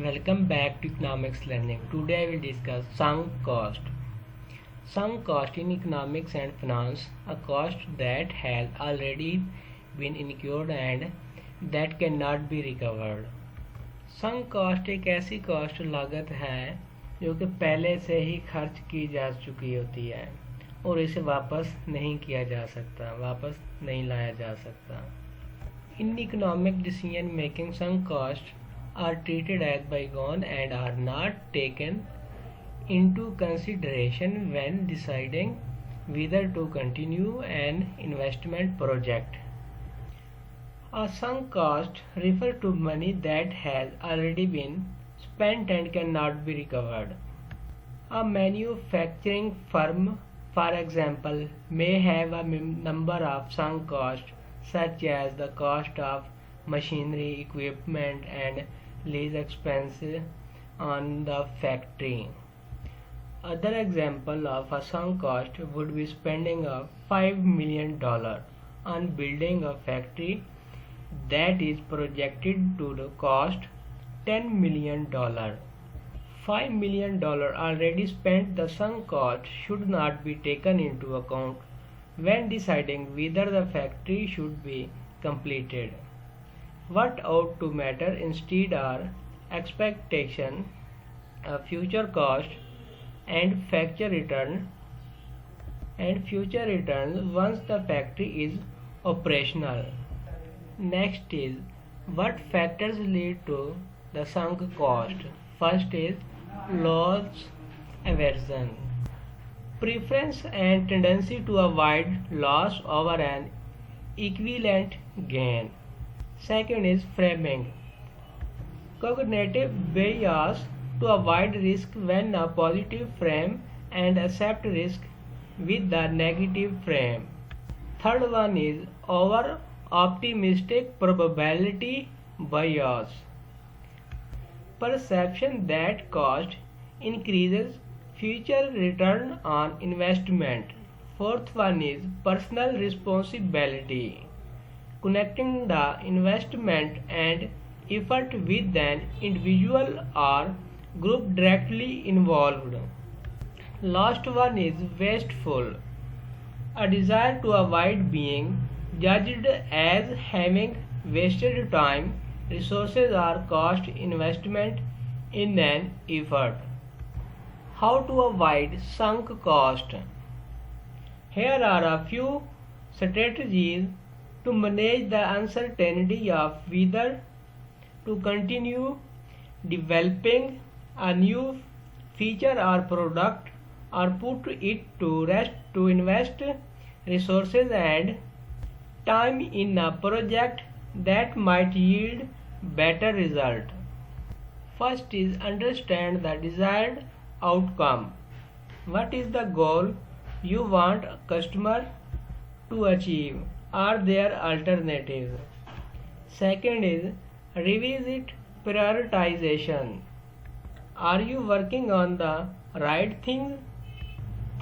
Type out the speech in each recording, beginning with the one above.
Welcome back to economics learning. Today I will discuss sunk cost. Sunk cost in economics and finance, a cost that has already been incurred and that cannot be recovered. Sunk cost एक ऐसी cost लागत है जो कि पहले से ही खर्च की जा चुकी होती है और इसे वापस नहीं किया जा सकता, वापस नहीं लाया जा सकता. In economic decision making, sunk costs are treated as bygone and are not taken into consideration when deciding whether to continue an investment project. A sunk cost refers to money that has already been spent and cannot be recovered. A manufacturing firm, for example, may have a number of sunk costs such as the cost of machinery, equipment, and lease expenses on the factory. Other example of a sunk cost would be spending of $5 million on building a factory that is projected to cost $10 million. $5 million already spent. The sunk cost should not be taken into account when deciding whether the factory should be completed. What ought to matter instead are expectation, future cost, and future returns once the factory is operational. Next is what factors lead to the sunk cost. First is loss aversion, preference and tendency to avoid loss over an equivalent gain. Second is framing, cognitive bias to avoid risk when a positive frame and accept risk with the negative frame. Third one is over optimistic probability bias, perception that cost increases future return on investment. Fourth one is personal responsibility, connecting the investment and effort with an individual or group directly involved. Last one is wasteful, a desire to avoid being judged as having wasted time, resources or cost investment in an effort. How to avoid sunk cost? Here are a few strategies to manage the uncertainty of whether to continue developing a new feature or product or put it to rest to invest resources and time in a project that might yield better result. First is understand the desired outcome. What is the goal you want a customer to achieve? Are there alternatives? Second is revisit prioritization. Are you working on the right things?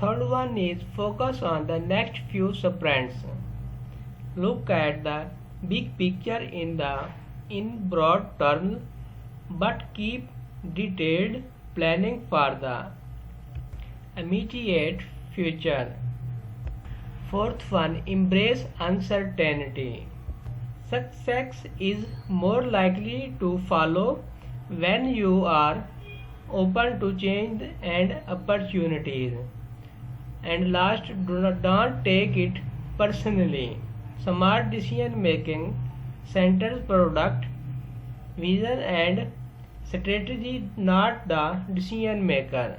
Third one is focus on the next few sprints. Look at the big picture in broad terms, but keep detailed planning for the immediate future. Fourth one, embrace uncertainty. Success is more likely to follow when you are open to change and opportunities. And last, don't take it personally. Smart decision making centers product, vision and strategy, not the decision maker.